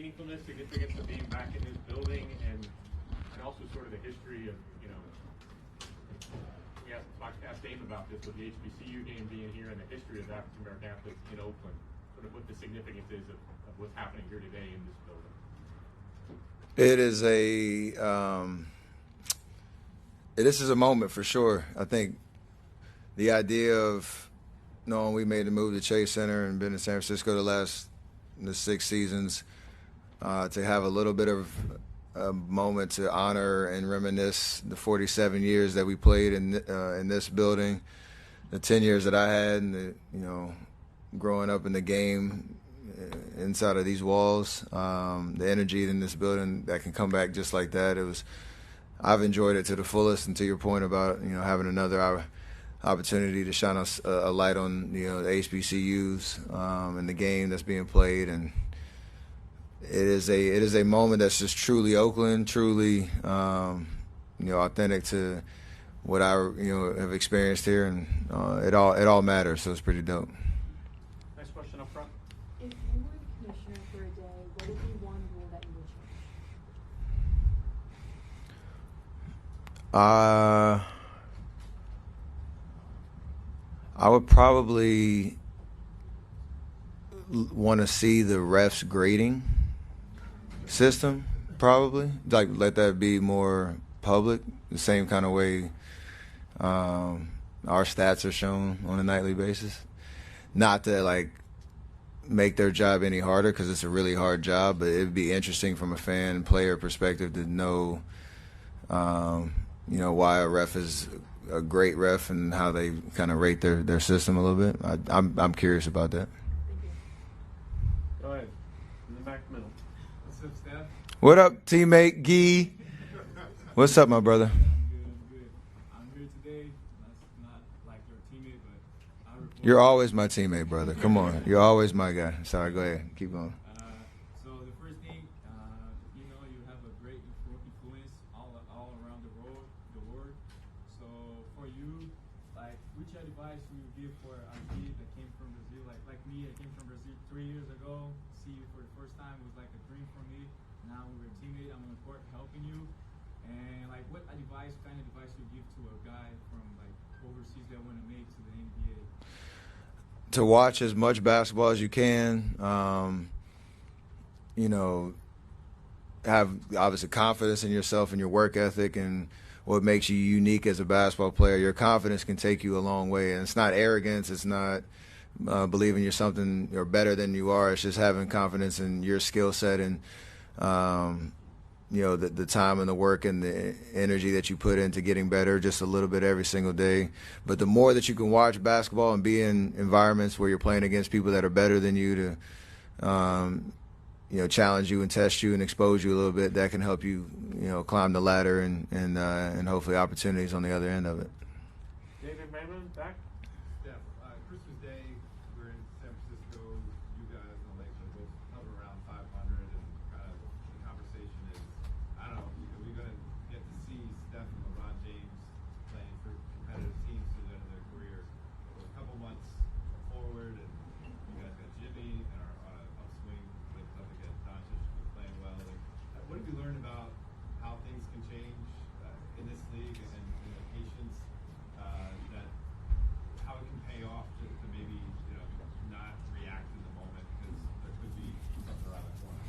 meaningfulness, significance of being back in this building, and also sort of the history of, we asked Dave about this with the HBCU game being here and the history of African American athletes in Oakland, sort of what the significance is of what's happening here today in this building. It is this is a moment for sure. I think the idea of knowing we made the move to Chase Center and been in San Francisco the 6 seasons, to have a little bit of a moment to honor and reminisce the 47 years that we played in this building, the 10 years that I had, and growing up in the game inside of these walls, the energy in this building that can come back just like that. I've enjoyed it to the fullest, and to your point about having another opportunity to shine a light on the HBCUs and the game that's being played, and it is a moment that's just truly Oakland, truly authentic to what I have experienced here, and it all matters. So it's pretty dope. Next question up front. If you were the commissioner for a day, what would be one rule that you would change? I would probably want to see the refs grading system, probably. Like, let that be more public, the same kind of way our stats are shown on a nightly basis. Not to, make their job any harder, because it's a really hard job, but it would be interesting from a fan and player perspective to know, why a ref is a great ref and how they kind of rate their system a little bit. I'm curious about that. Go ahead. In the back middle. What's up, Steph? What up, teammate Gee? What's up, my brother? I'm good. I'm here today. That's not like your teammate, but I report. You're always my teammate, brother. Come on. You're always my guy. Sorry, go ahead. Keep going. So the first thing, you have a great influence all around the world. So for you, which advice would you give for a kid that came from Brazil? Like me, I came from Brazil 3 years ago. See you for the first time was like a dream for me. Now we're a teammate. I'm on the court helping you. And what kind of advice would you give to a guy from overseas that want to make to the NBA? To watch as much basketball as you can. Have obviously confidence in yourself and your work ethic and what makes you unique as a basketball player. Your confidence can take you a long way, and it's not arrogance. It's not believing you're something or better than you are. It's just having confidence in your skill set and the time and the work and the energy that you put into getting better just a little bit every single day. But the more that you can watch basketball and be in environments where you're playing against people that are better than you to challenge you and test you and expose you a little bit, that can help you climb the ladder and hopefully opportunities on the other end of it. David Raymond, back. Yeah, Christmas Day, we're in San Francisco. You guys on Lake are both hover around 500, and kind of the conversation is, I don't know, are we going to get to see Steph and LeBron James playing for competitive teams to the end of their career? We're a couple months forward, and you guys got Jimmy and are on an upswing with up against Doncic, who's playing well. What have you learned about how things can change in this league and the patience that how it can pay off to maybe not react in the moment because there could be something around the corner?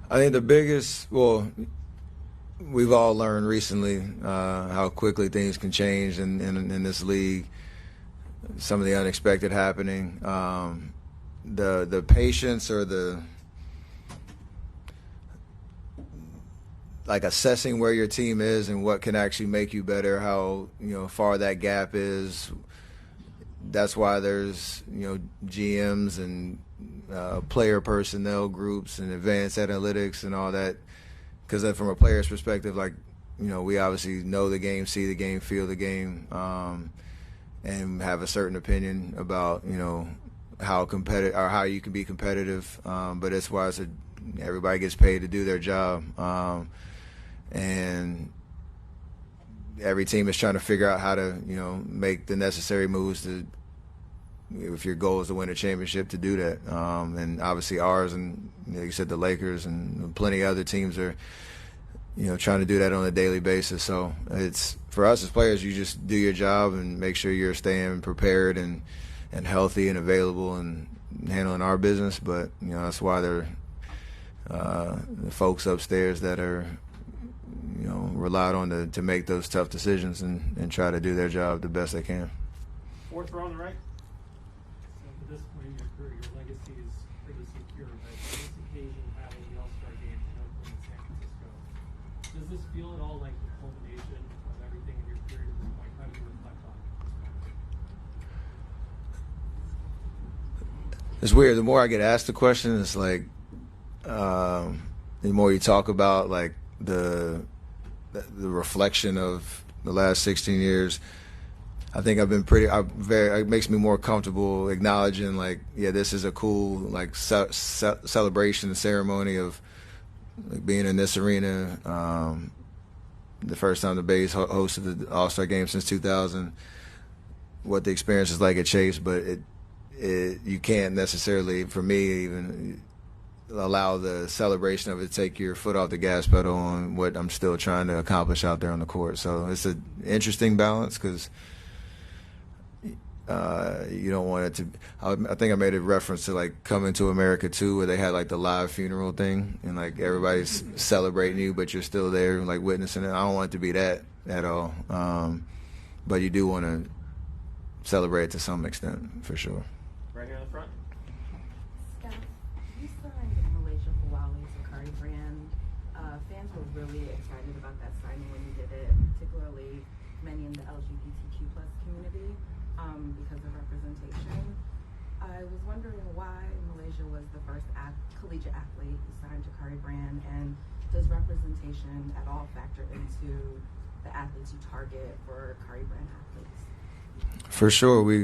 I think the biggest, we've all learned recently how quickly things can change in this league. Some of the unexpected happening. The patience or the assessing where your team is and what can actually make you better, how far that gap is. That's why there's GMs and player personnel groups and advanced analytics and all that. Because from a player's perspective, we obviously know the game, see the game, feel the game, and have a certain opinion about how competitive or how you can be competitive. But it's why everybody gets paid to do their job. And every team is trying to figure out how to, make the necessary moves to if your goal is to win a championship, to do that. And obviously ours, and you said the Lakers and plenty of other teams are, trying to do that on a daily basis. So it's, for us as players, you just do your job and make sure you're staying prepared and healthy and available and handling our business. But that's why they're the folks upstairs that are relied on to make those tough decisions and try to do their job the best they can. Fourth row on the right. So at this point in your career, your legacy is pretty secure, but on this occasion, having the All-Star game in Oakland and San Francisco, does this feel at all like the culmination of everything in your career at this point? How do you reflect on it? It's weird. The more I get asked the question, it's like the more you talk about like the reflection of the last 16 years. I think I've been it makes me more comfortable acknowledging like, yeah, this is a cool like celebration and ceremony of like, being in this arena. The first time the Bays hosted the All-Star game since 2000. What the experience is like at Chase, but you can't necessarily, for me, even allow the celebration of it to take your foot off the gas pedal on what I'm still trying to accomplish out there on the court. So it's an interesting balance because you don't want it to. I think I made a reference to like Coming to America 2, where they had like the live funeral thing and like everybody's celebrating you, but you're still there like witnessing it. I don't want it to be that at all. But you do want to celebrate to some extent, for sure. Right here in the front. Steph, you signed in Malaysia for Huawei's Sakari brand. Fans were really excited about that signing when you did it, particularly many in the LGBTQ plus community because of representation. I was wondering why Malaysia was the first collegiate athlete who signed to Sakari brand, and does representation at all factor into the athletes you target for Sakari brand athletes? For sure, we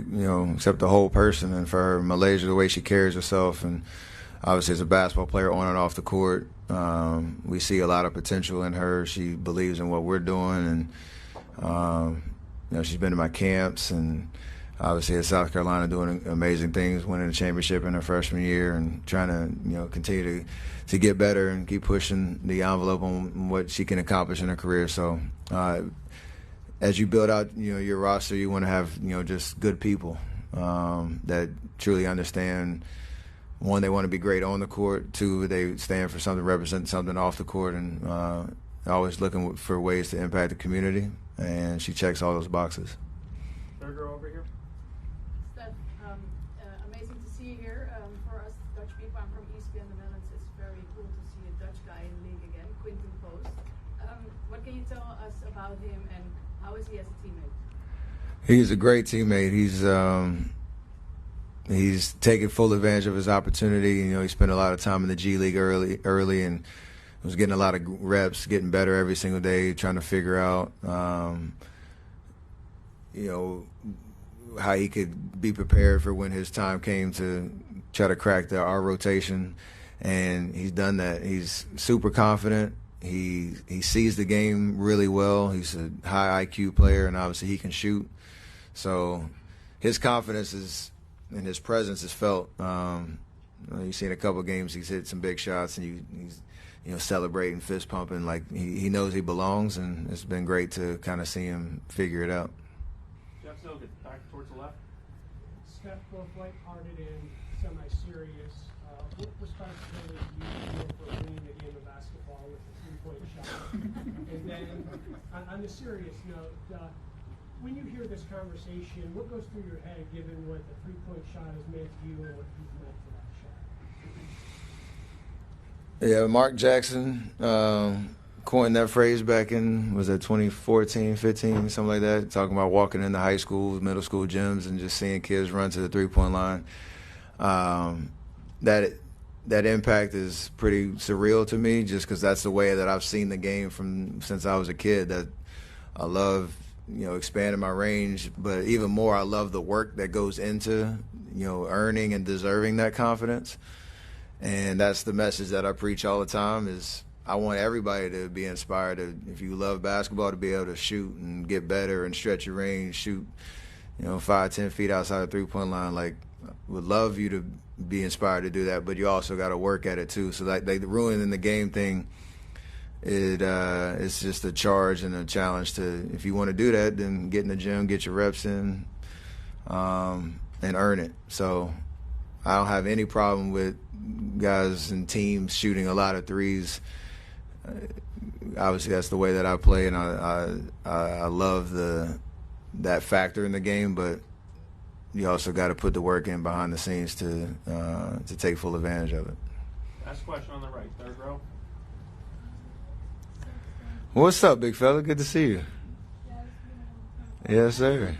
accept the whole person, and for Malaysia, the way she carries herself, and obviously as a basketball player on and off the court, we see a lot of potential in her. She believes in what we're doing, and she's been to my camps, and obviously at South Carolina doing amazing things, winning a championship in her freshman year, and trying to continue to get better and keep pushing the envelope on what she can accomplish in her career. So. As you build out, your roster, you want to have, just good people that truly understand. One, they want to be great on the court. Two, they stand for something, represent something off the court, and always looking for ways to impact the community. And she checks all those boxes. Third row over here. Steph, amazing to see you here. For us Dutch people, I'm from East and the Netherlands. It's very cool to see a Dutch guy in the league again, Quinten Post. What can you tell us about him, and how is he as a teammate? He's a great teammate. He's taking full advantage of his opportunity. He spent a lot of time in the G League early, and was getting a lot of reps, getting better every single day, trying to figure out, how he could be prepared for when his time came to try to crack our rotation. And he's done that. He's super confident. He sees the game really well. He's a high IQ player, and obviously he can shoot. So his confidence and his presence is felt. You've seen a couple of games he's hit some big shots, and he's celebrating, fist pumping, like he knows he belongs, and it's been great to kind of see him figure it out. Jeff Silk, back towards the left. Steph, both lighthearted and semi-serious. What responsibility do you feel for winning the game of basketball with a three-point shot? And then, on the serious note, when you hear this conversation, what goes through your head given what the three-point shot has meant to you and what you've meant for that shot? Yeah, Mark Jackson coined that phrase back in, was that 2014, 15, something like that, talking about walking into high school, middle school gyms, and just seeing kids run to the three-point line. That impact is pretty surreal to me, just because that's the way that I've seen the game since I was a kid. That I love, expanding my range, but even more, I love the work that goes into, earning and deserving that confidence. And that's the message that I preach all the time. Is I want everybody to be inspired to, if you love basketball, to be able to shoot and get better and stretch your range, shoot 5, 10 feet outside the 3-point line. Like, would love you to be inspired to do that, but you also got to work at it too. So like the ruining the game thing, it's just a charge and a challenge to, if you want to do that, then get in the gym, get your reps in, and earn it. So I don't have any problem with guys and teams shooting a lot of threes. Obviously, that's the way that I play, and I love that factor in the game. But you also got to put the work in behind the scenes to take full advantage of it. Last question on the right, third row. What's up, big fella? Good to see you. Yes, sir.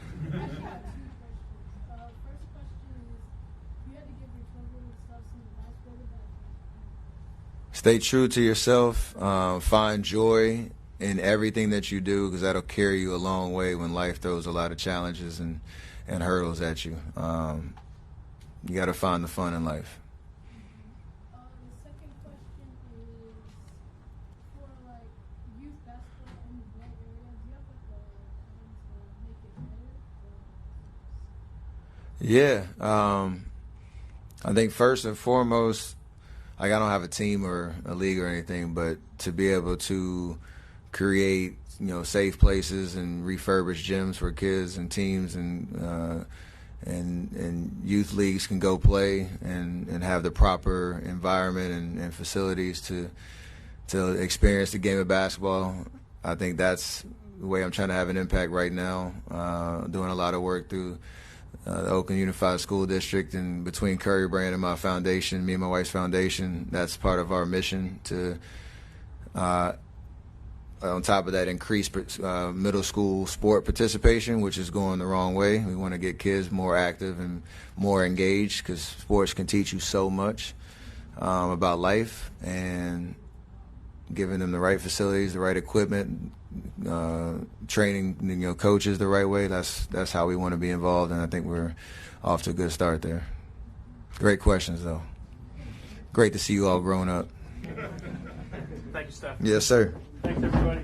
Stay true to yourself. Find joy in everything that you do, because that'll carry you a long way when life throws a lot of challenges and hurdles at you. You got to find the fun in life. The second question is for like youth basketball in the Bay Area. Do you have like a plan to make it better? Yeah. I think first and foremost, like, I don't have a team or a league or anything, but to be able to create, safe places and refurbish gyms for kids and teams and youth leagues can go play and have the proper environment and facilities to experience the game of basketball. I think that's the way I'm trying to have an impact right now. Doing a lot of work through the Oakland Unified School District, and between Curry Brand and my foundation, me and my wife's foundation, that's part of our mission to, on top of that, increase middle school sport participation, which is going the wrong way. We want to get kids more active and more engaged, because sports can teach you so much about life, and giving them the right facilities, the right equipment, training coaches the right way. That's how we want to be involved, and I think we're off to a good start there. Great questions, though. Great to see you all grown up. Thank you, Steph. Yes, sir. Thanks, everybody.